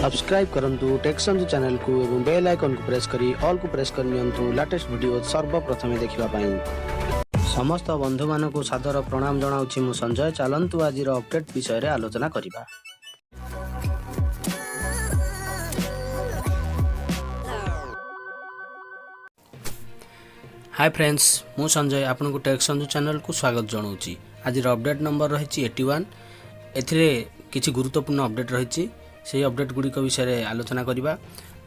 Subscribe करंतु टेक्संजु channel को एवं बेल आइकन को प्रेस करी ऑल को प्रेस करनियंतु लेटेस्ट वीडियो सर्वप्रथमे देखिबा पाई। समस्त बंधु मानकु सादर प्रणाम जणाउछि मु संजय। चलंतु आजिर अपडेट विषय रे आलोचना करिबा। हाय फ्रेंड्स, मु संजय आपन को टेक्संजु चैनल को स्वागत जणाउछि। आजिर अपडेट नंबर रहिछि 81। एथिरे किछि गुरुत्वपूर्ण अपडेट रहिछि, से अपडेट गुड़िक विषय आलोचना करवा।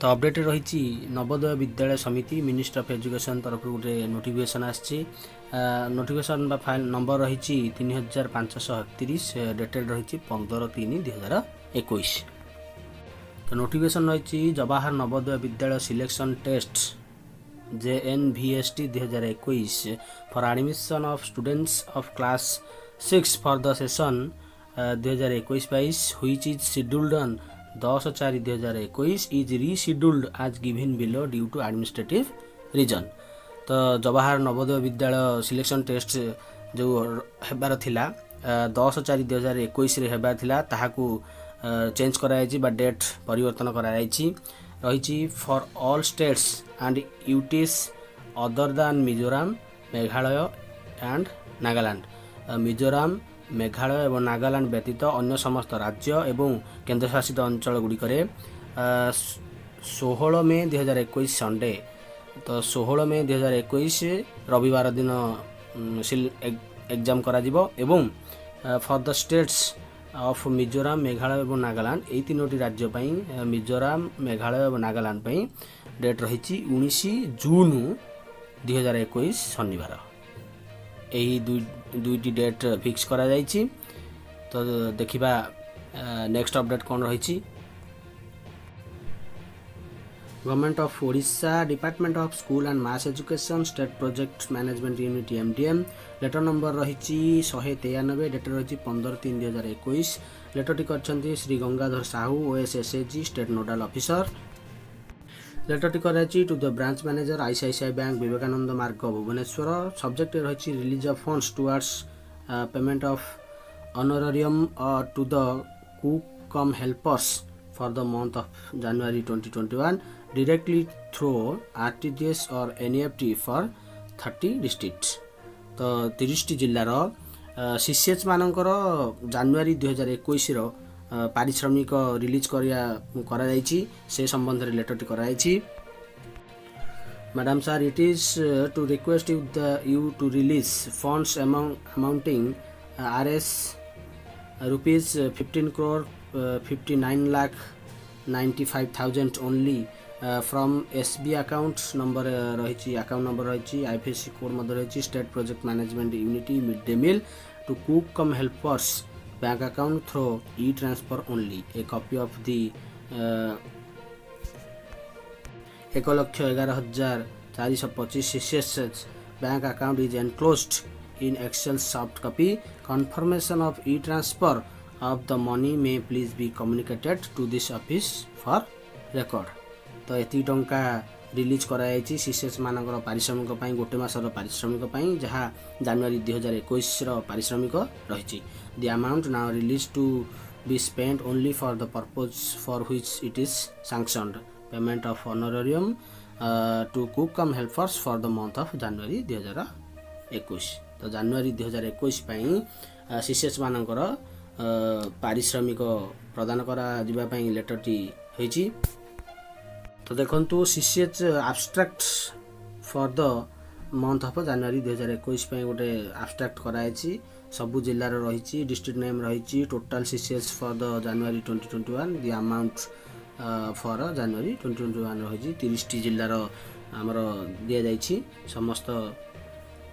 तो अपडेट रही नवोदय विद्यालय समिति मिनिस्ट्री ऑफ एजुकेशन तरफ गोटे नोटिफिकेशन आसी। नोटिफिकेशन फाइल नंबर रही 3531 डेटेड रही 15/3/2021। तो नोटिफिकेशन रही Jawahar Navodaya Vidyalaya selection test JNVST 2021 for admission of students of class 6 for the session 2021-22 which is scheduled on 10/4/2021 is rescheduled as given below due to administrative reason। तो Jawahar Navodaya Vidyalaya selection test जो हेबार थिला 10/4/2021 रे हेबार थिला ताहाकू change करायछि बा डेट परिवर्तन करायछि रहिछि for all states and UTs other than Mizoram Meghalaya and Nagaland. Mizoram Meghalaya और नागालैंड व्यतीत अन्य समस्त राज्य एवं केन्द्रशासित अंचल गुड़िक 16 मे 2021 संडे। तो 16 मे 2021 रविवार दिन एग्जाम करा जिवो एवं for the states of Mizoram Meghalaya और नागालैंड यही तीनोटी राज्य पई मिजोरम मेघालय और नागालैंड पई डेट रही 19 जून 2021 शनिवार। यही दुईटी डेट फिक्स करा जाइछि। तो देखिबा नेक्स्ट अपडेट कौन रही। Government of Odisha department of school and mass education state project management unit MDM letter number रही 193 डेट रही 15/3/2021। लेटरटी करछन्ती Shri Gangadhar Sahu OSSAG state nodal officer. लेटरटी कराई to the branch manager ICICI bank Vivekananda Marg Bhubaneswar. Subject रही release of funds towards payment of honorarium to the cook cum helpers for the month of January 2021 directly through RTGS और NEFT for 30 districts. तो 30 जिल्लार CCH मानकर January 2021 रो पारिश्रमिक release करा जाइछि से संबंध रे लेटरटी कराइछि। Madam sir, it is to request you to release funds amounting RS rupees 15 crore 59 lakh 95,000 only from SB account number रही अकाउंट नंबर रही IFSC कोड मध्य रही state project management unity mid day meal to cook cum helpers bank account through e-transfer only। a copy of the 1,11,425 CCS bank account is enclosed in Excel soft copy. Confirmation of e-transfer of the money may please be communicated to this office for record। तो एति टंका release कराई CCS मानकर पारिश्रमिक पई गोटे मासर पारिश्रमिक पई जहा जनवरी 2021 रो पारिश्रमिक रही। The amount now release to be spent only for the purpose for which it is sanctioned payment of honorarium to cook cum helpers for the month of January 2021। तो January 2021 पई CCS मानकर पारिश्रमिक प्रदान करा जिबा पई लेटरटी होईची। तो देखंतु CCH abstract for the month of January 2021 पे गोटे एब्स्ट्रैक्ट कराई सबु जिल्लार रही डिस्ट्रिक्ट नेम रही total CCH for the January 2021 the amount for January 2021 रही 30 जिल्लार आमर दिया जाइछि समस्त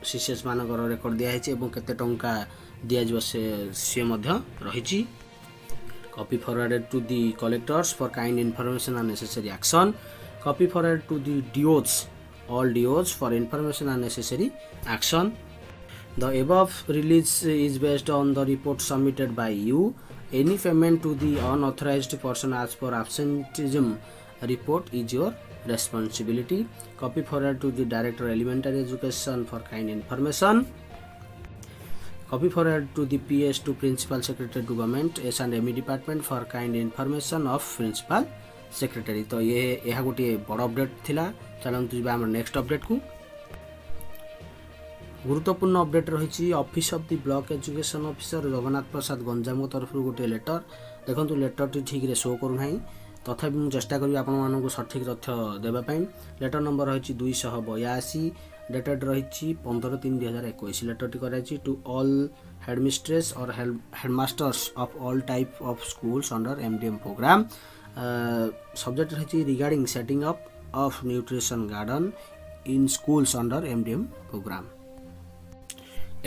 CCH मानकर रेकॉर्ड दिया जाइछि एवं केते टंका दिया जबो से मध्य रही। Copy forwarded to the collectors for kind information and necessary action. Copy forwarded to the DOs, all DOs for information and necessary action. The above release is based on the report submitted by you. Any payment to the unauthorized person as per absenteeism report is your responsibility. Copy forwarded to the Director Elementary Education for kind information. Copy forward to the PS to Principal Secretary to Government S&ME Department for kind information of Principal Secretary। तो ये यह गोटे बड़ update थिला। चलतु जी आम next update को। गुरुत्वपूर्ण अपडेट रही office of the block education officer Jagannath Prasad Ganjam तरफ गोटे लेटर देखो लेटर टी ठीक शो करूना तथापि मुझे चेष्टा करी आपको सठिक तथ्य देवाई। लेटर नंबर रही 282 डेटेड रही 15/3/2021। लेटर टी कराई टू ऑल हेडमिस्ट्रेस और headmasters of all type of schools under MDM programme. Subject रही regarding setting up of nutrition garden in schools under MDM programme.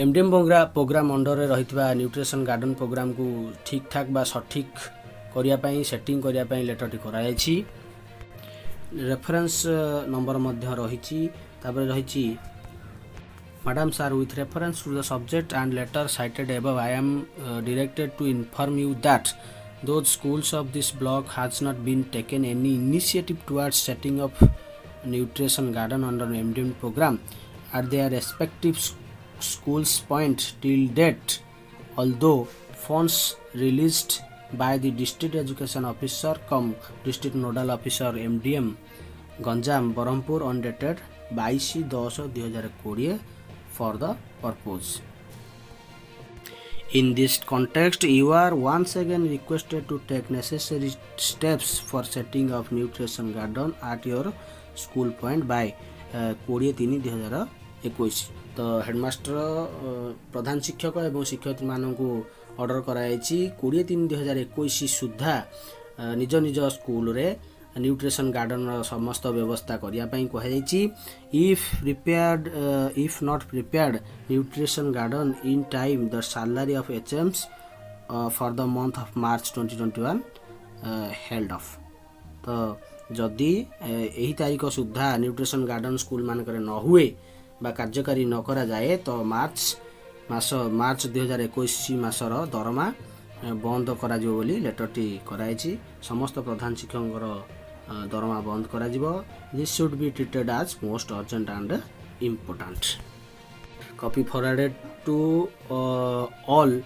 MDM programme under रही nutrition garden programme को ठीक ठाक बा सठिक करने सेटिंग करने लेटर टी कराई। रेफरेंस नंबर मध्य रही रही madam sir with reference to the subject and letter cited above I am directed to inform you that those schools of this block has not been taken any initiative towards setting up nutrition garden under MDM program at their respective schools point till date, although funds released by the district education officer cum district nodal officer MDM Ganjam Berhampur on dated 22/10/2020 for the purpose. In this context, you are once again requested to take necessary steps for setting up nutrition garden at your school point by 20/3/2021। तो headmaster प्रधान शिक्षक एवं शिक्षयित्री मानक order कराई 20/3/2021 सुधा निज निज school रे nutrition garden समस्त व्यवस्था करने कहुई। If not prepared nutrition garden in time the salary of HMs for the month of March 2021 held off. तो जदि यही तारीख सुधा न्यूट्रिशन गार्डन स्कूल मानक न हुए बा कार्यकारी न करा जाए तो मार्च 2021 मासर दरमा बंद करा जिवो बोली लेटर टी कराई। समस्त प्रधान शिक्षक दरमा बंद करा जिवो। This should be treated as most urgent and important. Copy forwarded to all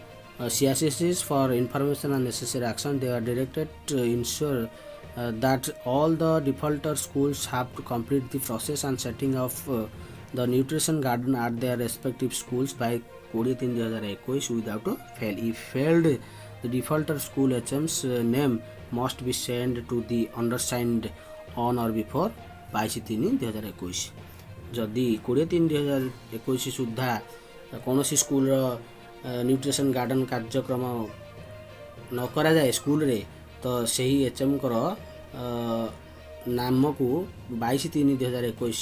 CSCs for information and necessary action. They are directed to ensure that all the defaulter schools have to complete the process and setting of the nutrition garden at their respective schools by 20/3/2021 without fail. If failed, the defaulter school HM's name must be sent to the undersigned on or before 22/3/2021। जदि 20/3/2021 सुधा कौन सी school nutrition garden कार्यक्रम न करा जाए school रे तो सही HM कर नाम को 22/3/2021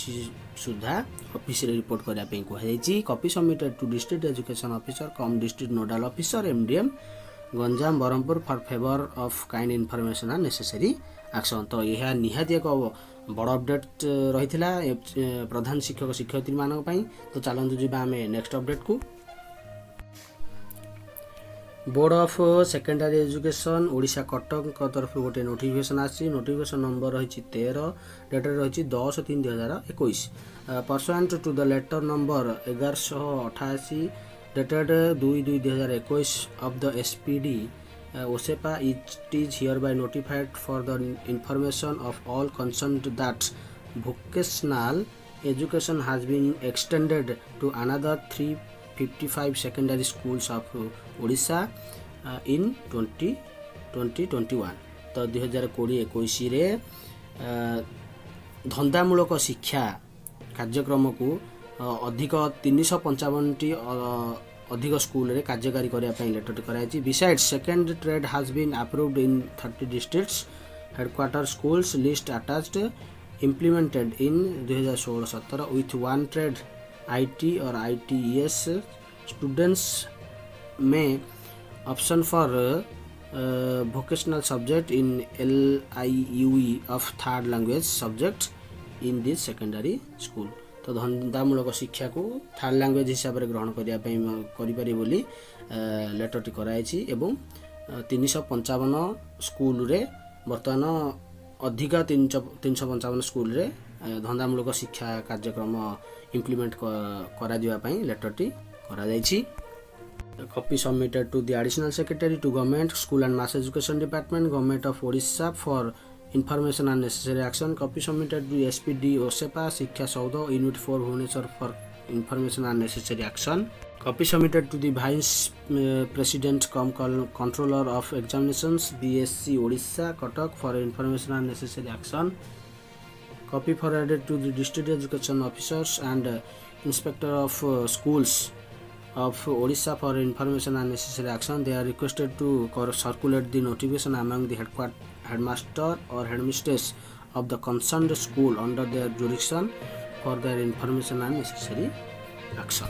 सुधा ऑफिस रे रिपोर्ट करने कहुई। Copy submitted to district education officer cum district nodal officer MDM Ganjam Berhampur for favour of kind information and necessary action. तो यह निहाती एक बड़ अपडेट रही प्रधान शिक्षक शिक्षयित्री मानक पई। तो चलतु जी आम नेक्स्ट अपडेट को। Board of secondary education Odisha Cuttack तरफ गोटे नोटिफिकेशन आसी। नोटिफिकेशन नंबर रही 13 डेटेड रही 10/3/2021 pursuant to the letter number 1188 dated 2/2/2021 of the SPD OSEPA. It is hereby notified for the information of all concerned that vocational education has been extended to another 355 secondary schools of Odisha in 2021। तो 2020-21 रे धंदामूलक शिक्षा कार्यक्रम को अधिक 355टी अधिक school रे कार्यकारी करने लेटर कराई। Besides second trade has been approved in 30 districts headquarter schools list attached implemented in 2016-17 with one trade IT or ITES students may option for vocational subject in LIUE of third language subject in this secondary school। तो धंदामूलक शिक्षा को third language हिसाब से ग्रहण करें बोली letter टी कराई एवं 355 स्कूल रे बर्तमान अधिक 355 स्कूल रे धंदामूलक शिक्षा कार्यक्रम इम्प्लीमेंट करा लेटर टी करा जायछि। Copy submitted to the Additional Secretary to Government School and Mass Education Department, Government of Odisha for information and necessary action. Copy submitted to SPD OSEPA Shiksha Saudha Unit 4 Bhubaneswar for information and necessary action. Copy submitted to the Vice President Controller of Examinations BSc Odisha Cuttack for information and necessary action. Copy forwarded to the District Education Officers and Inspector of Schools of Odisha for information and necessary action. They are requested to circulate the notification among the headmaster or headmistress of the concerned school under their jurisdiction for their information and necessary action.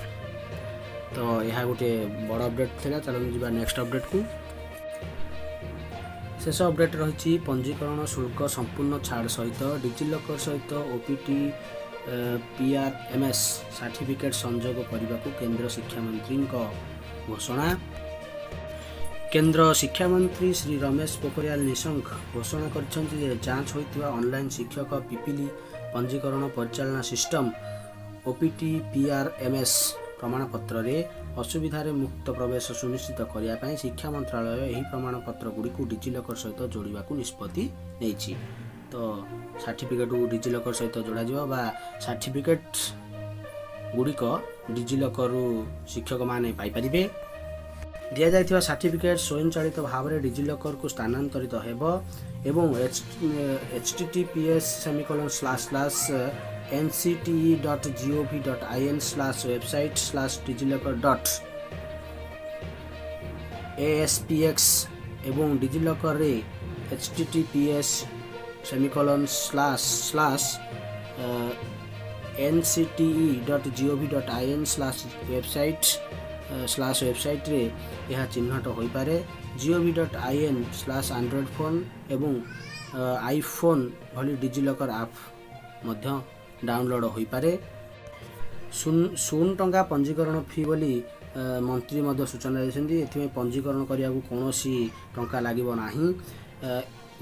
तो यह गोटे बड़ update था। चलते जा next update को। शेष update रही पंजीकरण शुल्क संपूर्ण छाड़ सहित डिजिलकर सहित ओपीटी PRMS सर्टिफिकेट संजोग करने को केंद्र शिक्षा मंत्री घोषणा। केंद्र शिक्षा मंत्री श्री रमेश पोखरियाल निशंक घोषणा कर जांच होता ऑनलाइन शिक्षक पिपिली पंजीकरण परिचालना सिस्टम ओपीटी PRMS प्रमाणपत्र रे असुविधा रे मुक्त प्रवेश सुनिश्चित करने शिक्षा मंत्रालय यही प्रमाणपत्र गुड़ी को डिजिलकर सहित जोड़ा को निष्पत्ति नहीं। तो सर्टिफिकेट को डिजिलकर सहित जोड़ा जावा बा सर्टिफिकेट गुड़िक डिजिलकर शिक्षक माने पाई परिबे। दिया जायथिबा सर्टिफिकेट स्वयंचालित भाव में डिजिलकर को स्थानांतरित हेबो एवं https://ncte.gov.in/website/digilocker.aspx एवं डिजिलकर रे https://ncte.gov.in/website रे यह चिन्हट हो पारे। gov.in/android फोन एवं आईफोन भली डिजिलकर ऐप मध्य डाउनलोड हो पारे। 0 टंका पंजीकरण फी बोली मंत्री मध्य सूचना देछन्ती। एथि पंजीकरण करिया को कोनोसी टंका लागिबो नाही।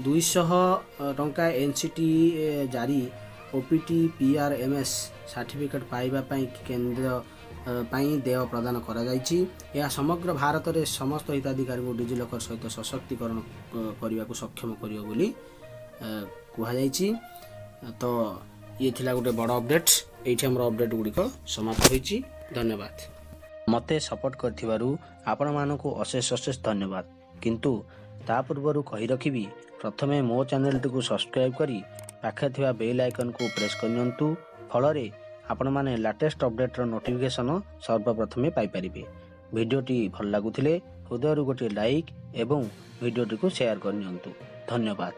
200 टंका एनसीटी जारी ओपीटी PRMS सर्टिफिकेट पाइबा पई केंद्र पई देय प्रदान करा जायछि। यह समग्र भारत रे समस्त हिताधिकारी को डिजिलकर सहित सशक्तिकरण करिया को सक्षम करियो बोली कुहा जायछि। तो ये थिला गोटे बड़ अपडेट। एठी हमर अपडेट गुडी को समाप्त होईछि। धन्यवाद। मते सपोर्ट करथिबारु आपण मानको अशेष धन्यवाद। किंतु ता पूर्वरु कहि रखिबी प्रथमे मो चैनल को सब्सक्राइब करी पाखे थिबा बेल आइकन को प्रेस करनियंतु। फल रे आपण माने लेटेस्ट अपडेट रो नोटिफिकेशन सर्वप्रथमे पाई परिबे। वीडियोटी भल लागुथिले हृदयरु गोटे लाइक एवं वीडियोटी को शेयर करनियंतु। धन्यवाद।